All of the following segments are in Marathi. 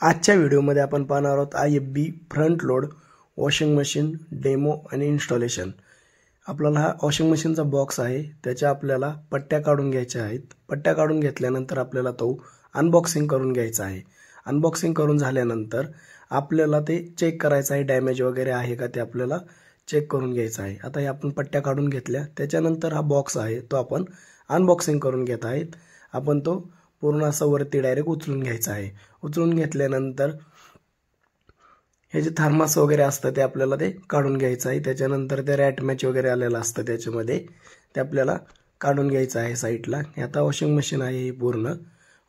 आजच्या व्हिडिओमध्ये आपण पाहणार आहोत IFB front load washing machine demo आणि इन्स्टॉलेशन। आपल्याला हा वॉशिंग मशीनचा बॉक्स आहे, त्याच्या आपल्याला पट्ट्या काढून घ्यायच्या आहेत। पट्ट्या काढून घेतल्यानंतर आपल्याला तो अनबॉक्सिंग करून घ्यायचा आहे। अनबॉक्सिंग करून झाल्यानंतर आपल्याला ते चेक करायचं आहे, डॅमेज वगैरे आहे का ते आपल्याला चेक करून घ्यायचं आहे। आता हे आपण पट्ट्या काढून घेतल्या, त्याच्यानंतर हा बॉक्स आहे तो आपण अनबॉक्सिंग करून घेत आहेत। आपण तो पूर्ण असा वरती डायरेक्ट उचलून घ्यायचा आहे। उचलून घेतल्यानंतर हे जे थर्मास वगैरे असतं ते आपल्याला ते काढून घ्यायचं आहे। त्याच्यानंतर ते रॅट मॅच वगैरे आलेलं असतं त्याच्यामध्ये ते आपल्याला काढून घ्यायचं आहे साईडला। आता वॉशिंग मशीन आहे ही पूर्ण।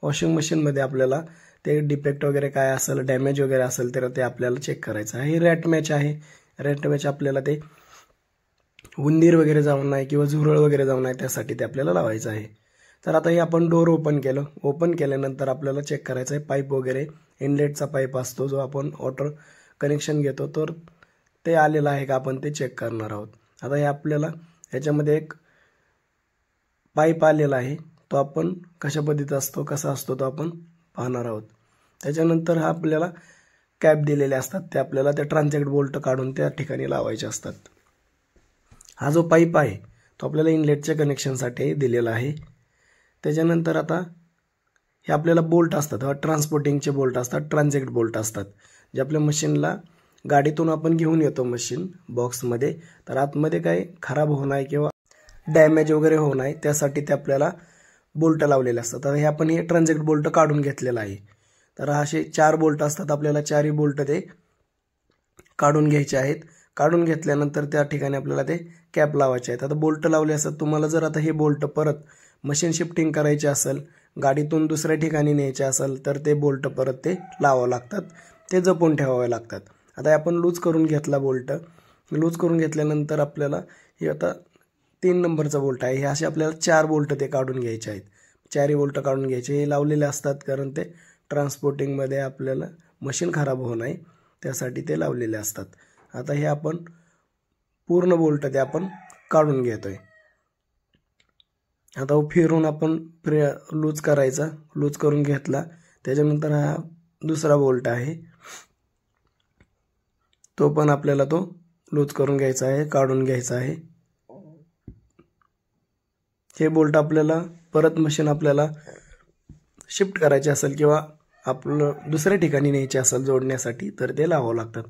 वॉशिंग मशीन मध्ये आपल्याला ते डिफेक्ट वगैरे काय असेल, डॅमेज वगैरे असेल तर ते आपल्याला चेक करायचं आहे। ही रॅट मॅच आहे, रॅट मॅच आपल्याला ते उंदीर वगैरे जाऊ नये किंवा झुरळ वगैरे जाऊ नये त्यासाठी ते आपल्याला लावायचं आहे। तर आता हे आपण डोर ओपन केलं, ओपन केल्यानंतर आपल्याला चेक करायचं आहे पाईप वगैरे, इनलेटचा पाईप असतो जो आपण वॉटर कनेक्शन घेतो तर ते आलेलं आहे का आपण ते चेक करणार आहोत। आता हे आपल्याला याच्यामध्ये एक पाईप आलेला आहे, तो आपण कशा पद्धतीत असतो कसा असतो तो आपण पाहणार आहोत। त्याच्यानंतर हा आपल्याला कॅप दिलेले असतात, ते आपल्याला त्या ट्रान्झॅक्ट बोल्ट काढून त्या ठिकाणी लावायचे असतात। हा जो पाईप आहे तो आपल्याला इनलेटच्या कनेक्शनसाठी दिलेला आहे। त्याच्यानंतर आता हे आपल्याला बोल्ट असतात, ट्रान्सपोर्टिंगचे बोल्ट असतात, ट्रान्झॅक्ट बोल्ट असतात, जे आपल्या मशीनला गाडीतून आपण घेऊन येतो मशीन बॉक्समध्ये, तर आतमध्ये काही खराब होऊ नये किंवा डॅमेज वगैरे होऊ नये त्यासाठी ते आपल्याला बोल्ट लावलेले असतात। तर हे आपण हे ट्रान्झॅक्ट बोल्ट काढून घेतलेला आहे। तर असे 4 बोल्ट असतात, आपल्याला 4ही बोल्ट ते काढून घ्यायचे आहेत। काढून घेतल्यानंतर त्या ठिकाणी आपल्याला ते कॅप लावायचे आहेत। आता बोल्ट लावले असतात, तुम्हाला जर आता हे बोल्ट परत मशीन शिफ्टिंग करायचे असेल, गाडीतून दुसऱ्या ठिकाणी न्यायचे असेल तर ते बोल्ट परत ते लावावं लागतात, ते जपून ठेवावे लागतात। आता आपण लूज करून घेतला बोल्ट, लूज करून घेतल्यानंतर आपल्याला हे आता 3 नंबरचा बोल्ट आहे, हे असे आपल्याला 4 बोल्ट ते काढून घ्यायचे आहेत। 4ही बोल्ट काढून घ्यायचे, हे लावलेले असतात कारण ते ट्रान्सपोर्टिंगमध्ये आपल्याला मशीन खराब होऊ नये त्यासाठी ते लावलेले असतात। आता हे आपण पूर्ण बोल्ट ते आपण काढून घेतोय। आता फिरून आपण लूज करायचा, लूज करून घेतला, त्याच्यानंतर हा दुसरा बोल्ट आहे तो पण आपल्याला तो लूज करून घ्यायचा आहे, काढून घ्यायचा आहे। हे बोल्ट आपल्याला परत मशीन आपल्याला शिफ्ट करायचे असेल किंवा आपलं दुसऱ्या ठिकाणी न्यायचे असेल जोडण्यासाठी तर ते लावावं लागतात।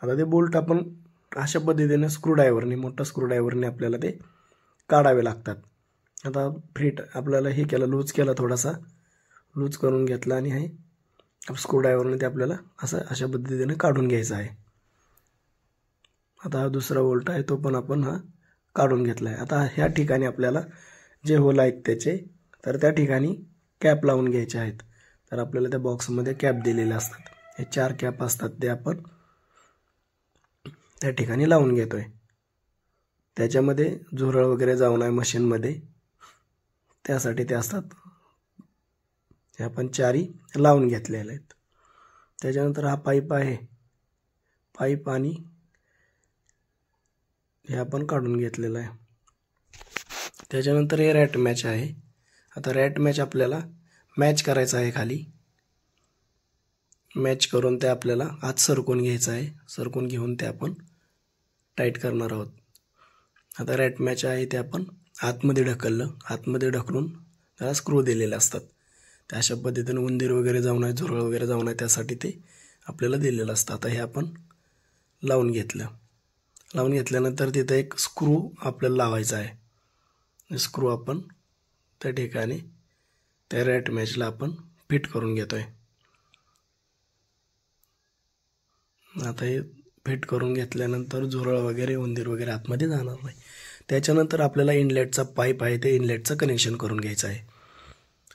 आता ते बोल्ट आपण अशा पद्धतीने स्क्रूड्रायव्हरने, मोठा स्क्रूड्रायव्हरने आपल्याला ते काढावे लागतात। आता फिट आपल्याला हे केलं, लूज केला, थोडासा लूज करून घेतला आणि हे स्क्रूड्रायव्हरने ते आपल्याला अशा पद्धतीने काढून घ्यायचा आहे। आता हा दुसरा बोल्ट आहे तो पण आपण हा काढून घेतला आहे। आता ह्या ठिकाणी आपल्याला जे होल आहेत त्याचे, तर त्या ठिकाणी कॅप लावून घ्यायचे आहेत। तर आपल्याला त्या बॉक्समध्ये कॅप दिलेले असतात, हे 4 कॅप असतात ते आपण त्या ठिकाणी लावून घेतोय। त्याच्यामध्ये झुरळ वगैरे जाऊ नये मशीनमध्ये त्यासाठी ते असतात, हे आपण 4ही लावून घेतलेले आहेत। त्याच्यानंतर हा पाईप आहे, पाईप आणि हे आपण काढून घेतलेलं आहे। त्याच्यानंतर हे रॅट मॅच आहे। आता रॅट मॅच आपल्याला मॅच करायचं आहे, खाली मॅच करून ते आपल्याला आत सरकून घ्यायचं आहे। सरकून घेऊन ते आपण टाईट करणार आहोत। आता रॅट मॅच आहे ते आपण आतमध्ये ढकललं, आतमध्ये ढकलून त्याला स्क्रू दिलेले असतात, त्या अशा पद्धतीने उंदीर वगैरे जाऊ नये, झुरळ वगैरे जाऊ नये त्यासाठी ते आपल्याला दिलेलं असतं। आता हे आपण लावून घेतलं, लावून घेतल्यानंतर तिथं एक स्क्रू आपल्याला लावायचा आहे। स्क्रू आपण त्या ठिकाणी त्या रॅट मॅचला आपण फिट करून घेतोय। आता हे फिट करून घेतल्यानंतर झुरळ वगैरे, उंदीर वगैरे आतमध्ये जाणार नाही। त्याच्यानंतर आपल्याला इनलेटचा पाईप आहे ते इनलेटचं कनेक्शन करून घ्यायचं आहे।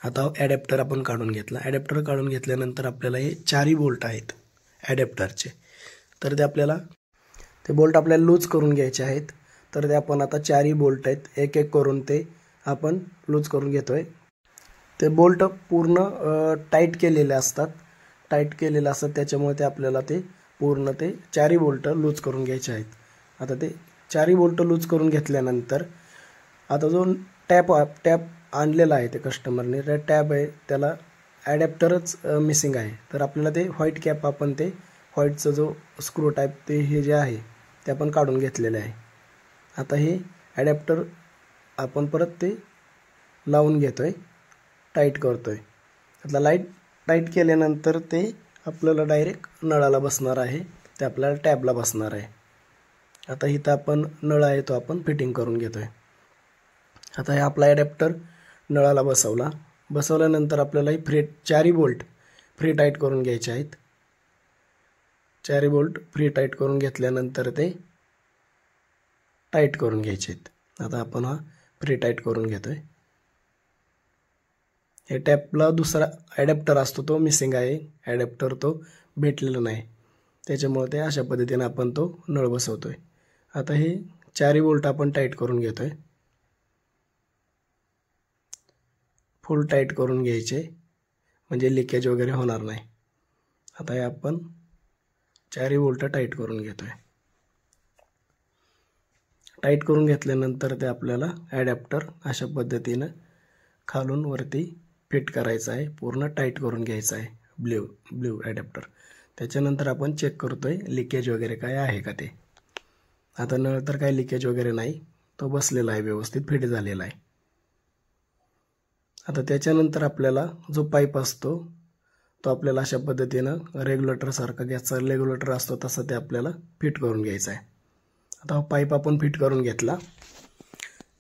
आता ॲडॅप्टर आपण काढून घेतला, ॲडॅप्टर काढून घेतल्यानंतर आपल्याला हे 4ही बोल्ट आहेत ॲडॅप्टरचे, तर ते आपल्याला ते बोल्ट आपल्याला लूज करून घ्यायचे आहेत। तर ते आपण आता 4ही बोल्ट आहेत, एक एक करून ते आपण लूज करून घेतोय। ते बोल्ट पूर्ण टाईट केलेले असतात, टाईट केलेले असतात, त्याच्यामुळे ते आपल्याला ते पूर्ण ते 4ही बोल्ट लूज करून घ्यायचे आहेत। आता ते 4ही बोल्ट लूज करून घेतल्यानंतर आता जो टॅप आणलेला आहे ते कस्टमरने, त्या टॅप आहे त्याला ॲडॅप्टरच मिसिंग आहे, तर आपल्याला ते व्हाईट कॅप आपण ते व्हाईटचं जो स्क्रू टाईप ते हे जे आहे ते आपण काढून घेतलेले आहे. आता हे ॲडॅप्टर आपण परत ते लावून घेतो आहे, टाईट करतो आहे. आता लाईट टाईट केल्यानंतर ते आपल्याला डायरेक्ट नळाला बसणार आहे, ते आपल्याला टॅबला बसणार आहे. आता इथं आपण नळ आहे तो आपण फिटिंग करून घेतो आहे. आता हे आपला ॲडॅप्टर नळाला बसवल्यानंतर आपल्याला ही चारही बोल्ट फ्री टाईट करून घ्यायचे आहेत. चारही बोल्ट फ्री टाईट करून घेतल्यानंतर ते टाईट करून घ्यायचे आहेत. आता आपण हा फ्री टाईट करून घेतोय. हे टॅपला दुसरा ॲडॅप्टर असतो तो मिसिंग आहे, ॲडॅप्टर तो भेटलेला नाही, त्याच्यामुळे ते अशा पद्धतीने आपण तो नळ बसवतोय. आता हे चारही बोल्ट आपण टाईट करून घेतोय, फुल टाईट करून घ्यायचे म्हणजे लिकेज वगैरे होणार नाही. आता हे आपण चारही बोल्ट टाईट करून घेतोय. टाईट करून घेतल्यानंतर ते आपल्याला ॲडॅप्टर अशा पद्धतीनं खालून वरती फिट करायचं आहे, पूर्ण टाईट करून घ्यायचं आहे ब्ल्यू ॲडॅप्टर. त्याच्यानंतर आपण चेक करतोय लिकेज वगैरे काय आहे का ते. आता नळ तर काही लिकेज वगैरे नाही, तो बसलेला आहे, व्यवस्थित फिट झालेला आहे. आता त्याच्यानंतर आपल्याला जो पाईप असतो तो आपल्याला अशा पद्धतीनं रेग्युलेटरसारखा गॅसचा रेग्युलेटर असतो तसं ते आपल्याला फिट करून घ्यायचं आहे. आता हा पाईप आपण फिट करून घेतला.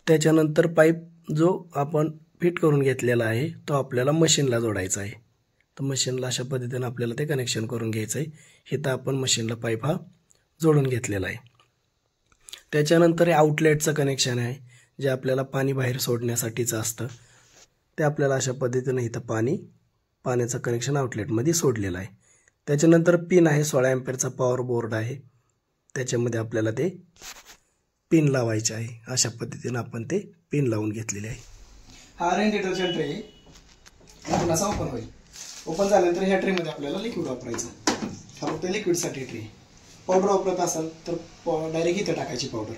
त्याच्यानंतर पाईप जो आपण फिट करून घेतलेला आहे तो आपल्याला मशीनला जोडायचा आहे. तर मशीनला अशा पद्धतीनं आपल्याला ते कनेक्शन करून घ्यायचं आहे. इथं आपण मशीनला पाईप हा जोडून घेतलेला आहे. त्याच्यानंतर हे आउटलेटचं कनेक्शन आहे, जे आपल्याला पाणी बाहेर सोडण्यासाठीचं असतं. ते आपल्याला अशा पद्धतीनं इथं पाण्याचं कनेक्शन आउटलेटमध्ये सोडलेलं आहे. त्याच्यानंतर पिन आहे, 16 अँपेअरचा पॉवर बोर्ड आहे, त्याच्यामध्ये आपल्याला ते पिन लावायचे आहे. अशा पद्धतीनं आपण ते पिन लावून घेतलेले आहे. हा रेन डिटर्जंट ट्रे आपण असा ओपन होईल. ओपन झाल्यानंतर ह्या ट्रेमध्ये आपल्याला लिक्विड वापरायचं. हा फक्त लिक्विडसाठी ट्रे. पावडर वापरत असाल तर डायरेक्ट इथं टाकायची पावडर.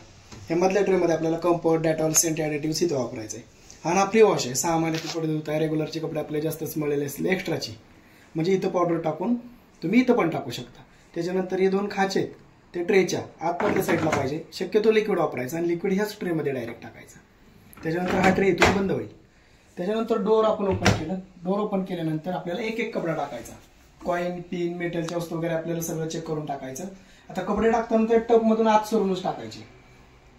ह्या मधल्या ट्रेमध्ये आपल्याला कम्फर्ट, डेटॉल, सेंट ॲडिटिव्ह इथं वापरायचं आहे. हा ना फ्री वॉश आहे. 6 महिन्याचे कपडे धुताय, रेग्युलरचे कपडे आपले जास्तच मळलेले असले एक्स्ट्राची, म्हणजे इथं पावडर टाकून तुम्ही इथं पण टाकू शकता. त्याच्यानंतर हे 2 खाचे आहेत ते ट्रेच्या आतमधल्या साईडला पाहिजे. शक्यतो लिक्विड वापरायचं आणि लिक्विड ह्याच ट्रेमध्ये डायरेक्ट टाकायचं. त्याच्यानंतर हा ट्रे इथून बंद होईल. त्याच्यानंतर डोर आपण ओपन केलं. डोर ओपन केल्यानंतर आपल्याला एक कपडा टाकायचा. कॉईन, पिन, मेटलच्या वस्तू वगैरे आपल्याला सगळं चेक करून टाकायचं. आता कपडे टाकताना त्या टबमधून आत सोडूनच टाकायचे,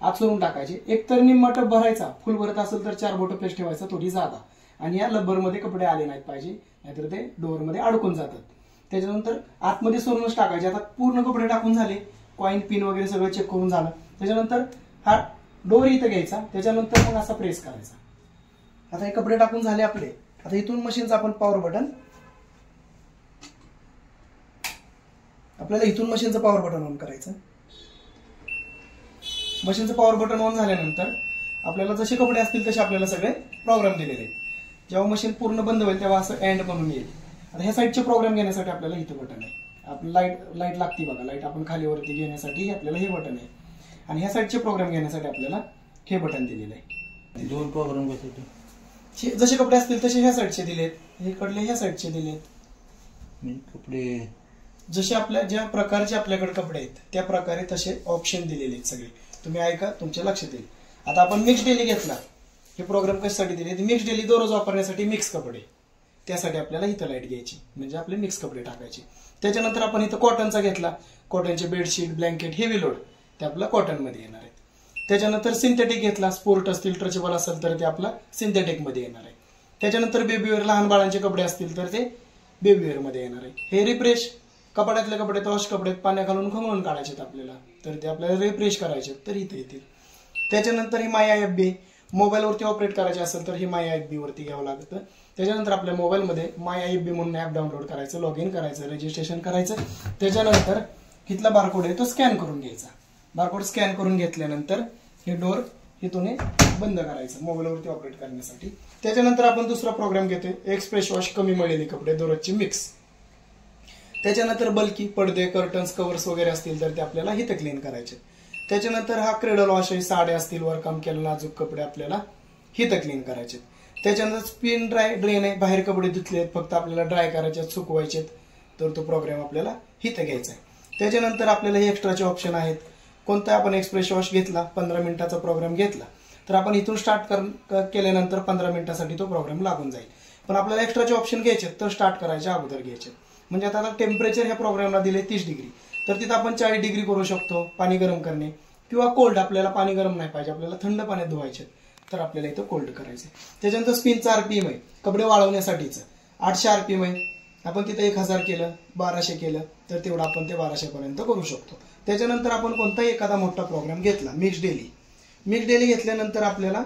आत सोडून टाकायचे. एक तर निम्मा टब भरायचा, फुल भरत असेल तर 4 बोटं प्लेस ठेवायचा थोडी जादा, आणि या लब्बरमध्ये कपडे आले नाहीत पाहिजे, नाहीतर ते डोअरमध्ये अडकून जातात. त्याच्यानंतर आतमध्ये सोडूनच टाकायचे. आता पूर्ण कपडे टाकून झाले, कॉईन, पिन वगैरे सगळं चेक करून झालं. त्याच्यानंतर हा डोर इथं घ्यायचा, त्याच्यानंतर मग असा प्रेस करायचा. आता हे कपडे टाकून झाले आपले. आता इथून मशीनचं आपण पॉवर बटन, आपल्याला इथून मशीनचं पॉवर बटन ऑन करायचं. मशीनचं पॉवर बटन ऑन झाल्यानंतर आपल्याला जसे कपडे असतील तसे आपल्याला सगळे प्रोग्राम दिलेले आहेत. जेव्हा मशीन पूर्ण बंद होईल तेव्हा असं एंड म्हणून येईल. आता ह्या साईडचे प्रोग्राम घेण्यासाठी आपल्याला इथं बटन आहे. आपण लाईट लागते बघा, लाईट आपण खाली वरती घेण्यासाठी आपल्याला हे बटन आहे, आणि ह्या साईडचे प्रोग्राम घेण्यासाठी आपल्याला हे बटन दिलेलं आहे. 2 प्रोग्राम घेतो. जसे कपडे असतील तसे ह्या साईडचे दिलेत, हे कडले ह्या साईडचे दिलेत. कपडे जसे आपल्या ज्या प्रकारचे आपल्याकडे कपडे आहेत त्या प्रकारे तसे ऑप्शन दिलेले आहेत सगळे. तुम्ही ऐका, तुमच्या लक्षात येईल. आता आपण मिक्स डेली घेतला. हे प्रोग्राम कशासाठी दिले? मिक्स डेली दररोज वापरण्यासाठी मिक्स कपडे, त्यासाठी आपल्याला इथं लाईट घ्यायची, म्हणजे आपले मिक्स कपडे टाकायचे. त्याच्यानंतर आपण इथं कॉटनचा घेतला. कॉटनचे बेडशीट, ब्लँकेट, हेवी लोड ते आपलं कॉटनमध्ये येणार आहे. त्याच्यानंतर सिंथेटिक घेतला. स्पोर्ट असतील, ट्रचेबल असेल तर ते आपला सिंथेटिकमध्ये येणार आहे. त्याच्यानंतर बेबीवेअर, लहान बाळांचे कपडे असतील तर ते बेबीवेअरमध्ये येणार आहे. हे रिफ्रेश कपड्यातले कपडे, वॉश कपडे पाण्या घालून खंगळून काढायचे आपल्याला, तर ते आपल्याला रिफ्रेश करायचे तर इथे येतील. त्याच्यानंतर ही माय IFB मोबाईलवरती ऑपरेट करायचे असेल तर ही माय IFB वरती घ्यावं लागतं. त्याच्यानंतर आपल्या मोबाईलमध्ये माय IFB म्हणून ॲप डाउनलोड करायचं, लॉग इन करायचं, रजिस्ट्रेशन करायचं. त्याच्यानंतर इथला बारकोड आहे तो स्कॅन करून घ्यायचा. बारकोड स्कॅन करून घेतल्यानंतर हे डोर इथून बंद करायचं मोबाईलवरती ऑपरेट करण्यासाठी. त्याच्यानंतर आपण दुसरा प्रोग्राम घेतोय, एक्सप्रेस वॉश, कमी मळलेले कपडे दररोजचे मिक्स. त्याच्यानंतर बल्की पडदे, कर्टन्स, कव्हर्स वगैरे असतील तर ते आपल्याला इथं क्लीन करायचे. त्याच्यानंतर हा क्रेडल वॉश आहे, साड्या असतील, वरकाम केलेला नाजूक कपडे आपल्याला इथं क्लीन करायचे. त्याच्यानंतर स्पिन ड्रेन आहे, बाहेर कपडे धुतले आहेत, फक्त आपल्याला ड्राय करायचे आहेत, सुकवायचे आहेत, तर तो प्रोग्राम आपल्याला इथं घ्यायचा आहे. त्याच्यानंतर आपल्याला हे एक्स्ट्राचे ऑप्शन आहेत. कोणता आपण एक्सप्रेस वॉश घेतला, 15 मिनिटाचा प्रोग्राम घेतला, तर आपण इथून स्टार्ट केल्यानंतर 15 मिनिटासाठी तो प्रोग्राम लागून जाईल. पण आपल्याला एक्स्ट्राचे ऑप्शन घ्यायचे तर स्टार्ट करायच्या अगोदर घ्यायचे. म्हणजे आता टेम्परेचर ह्या प्रोग्रामला दिले 30 डिग्री, तर तिथं आपण 40 डिग्री करू शकतो पाणी गरम करणे, किंवा कोल्ड, आपल्याला पाणी गरम नाही पाहिजे, आपल्याला थंड पाण्यात धुवायचे, तर आपल्याला इथं कोल्ड करायचे. त्याच्यानंतर स्पिनचा आरपीएम आहे, कपडे वाळवण्यासाठीचं 800 आरपीएम आहे. आपण तिथं 1000 केलं, 1200 केलं, तर तेवढं आपण ते 1200 पर्यंत करू शकतो. त्याच्यानंतर आपण कोणताही एखादा मोठा प्रोग्राम घेतला, मिक्स डेली घेतल्यानंतर आपल्याला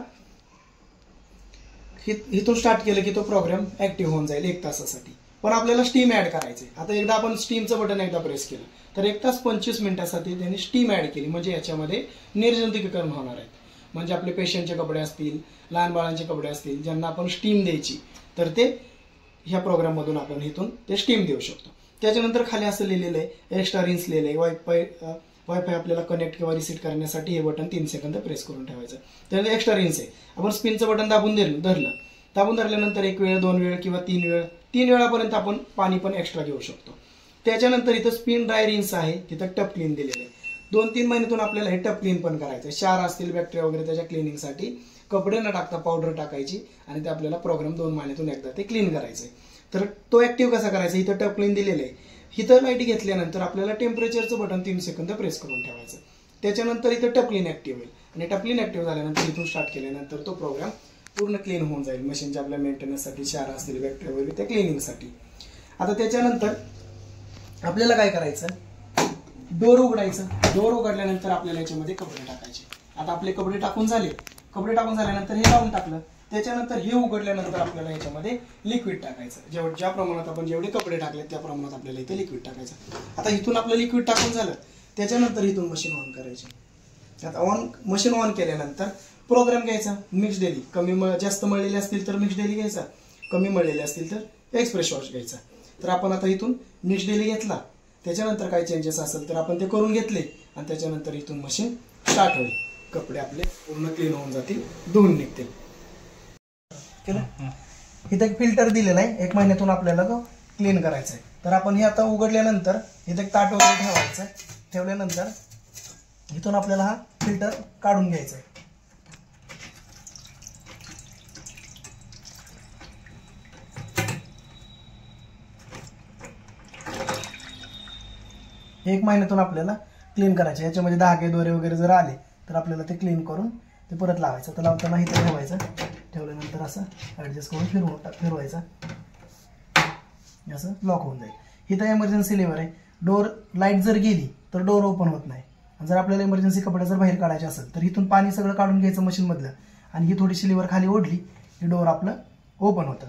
इथून स्टार्ट केलं की तो प्रोग्राम ऍक्टिव्ह होऊन जाईल 1 तासासाठी. पण आपल्याला स्टीम ऍड करायचे. आता एकदा आपण स्टीमचं बटन एकदा प्रेस केलं तर 1 तास 25 मिनिटासाठी त्यांनी स्टीम ऍड केली, म्हणजे याच्यामध्ये निर्जंतुकीकरण होणार आहे. म्हणजे आपले पेशंटचे कपडे असतील, लहान बाळांचे कपडे असतील, ज्यांना आपण स्टीम द्यायची, तर ते ह्या प्रोग्राम मधून आपण इथून ते स्टीम देऊ शकतो. त्याच्यानंतर खाली असं लिहिलेलं आहे एक्स्ट्रा रिन्स लिहिलंय. वायफाय आपल्याला कनेक्ट किंवा रिसीट करण्यासाठी हे बटन 3 सेकंद प्रेस करून ठेवायचं. त्यानंतर एक्स्ट्रा रिन्स आहे. आपण स्पिनचं बटन दाबून धरल्यानंतर 1 वेळ, 2 वेळ किंवा 3 वेळापर्यंत आपण पाणी पण एक्स्ट्रा घेऊ शकतो. त्याच्यानंतर इथं स्पिन ड्राय रिन्स आहे, तिथं टप क्लीन दिलेलं आहे. 2-3 महिन्यातून आपल्याला हे टप क्लीन पण करायचं. क्षार असतील, बॅक्टेरिया वगैरे, त्याच्या क्लिनिंगसाठी कपडे न टाकता पावडर टाकायची आणि ते आपल्याला प्रोग्राम 2 महिन्यातून एकदा ते क्लीन करायचंय. तर तो ऍक्टिव्ह कसा करायचा, इथं टप क्लीन दिलेलं आहे. इथं लाईट घेतल्यानंतर आपल्याला टेम्परेचरचं बटन 3 सेकंद प्रेस करून ठेवायचं. त्याच्यानंतर इथं टप क्लीन ऍक्टिव्ह होईल आणि टप क्लीन ऍक्टिव्ह झाल्यानंतर इथून स्टार्ट केल्यानंतर तो प्रोग्राम पूर्ण क्लीन होऊन जाईल. मशीनच्या आपल्या मेंटेनन्ससाठी, क्षार असतील, बॅक्टेरिया वगैरे, त्या क्लिनिंगसाठी. आता त्याच्यानंतर आपल्याला काय करायचं, डोर उघडायचं. डोर उघडल्यानंतर आपल्याला याच्यामध्ये कपडे टाकायचे. आता आपले कपडे टाकून झाल्यानंतर हे लावून टाकलं. त्याच्यानंतर हे उघडल्यानंतर आपल्याला याच्यामध्ये लिक्विड टाकायचं. ज्या प्रमाणात आपण जेवढे कपडे टाकले त्या प्रमाणात आपल्याला इथे लिक्विड टाकायचं. आता इथून आपलं लिक्विड टाकून झालं, त्याच्यानंतर इथून मशीन ऑन करायची. आता मशीन ऑन केल्यानंतर प्रोग्राम घ्यायचा मिक्स डेली. जास्त मळलेले असतील तर मिक्स डेली घ्यायचा, कमी मळलेले असतील तर एक्सप्रेस वॉश घ्यायचा. तर आपण आता इथून मिक्स डेली घेतला. त्याच्यानंतर काही चेंजेस असेल तर आपण ते करून घेतले आणि त्याच्यानंतर इथून मशीन स्टार्ट होईल. कपडे आपले पूर्ण क्लीन होऊन जातील, धुवून निघतील. इथे एक फिल्टर दिलेला आहे, 1 महिन्यातून आपल्याला तो क्लीन करायचा आहे. तर आपण हे आता उघडल्यानंतर इथे एक ताट वगैरे ठेवायचं. ठेवल्यानंतर इथून आपल्याला हा फिल्टर काढून घ्यायचा आहे. एक महिन्यातून आपल्याला क्लीन करायचे. याच्यामध्ये धागे दोरे वगैरे जर आले तर आपल्याला ते क्लीन करून ते परत लावायचं. तर लावताना इथे ठेवायचं. ठेवल्यानंतर असं ऍडजस्ट करून फिरवायचं, असं लॉक होऊन जाईल. इथं इमर्जन्सी लिव्हर आहे. डोर लाईट जर गेली तर डोर ओपन होत नाही. जर आपल्याला इमर्जन्सी कपडे जर बाहेर काढायचे असेल तर इथून पाणी सगळं काढून घ्यायचं मशीन मधलं आणि ही थोडीशी लिव्हर खाली ओढली की डोर आपलं ओपन होतं.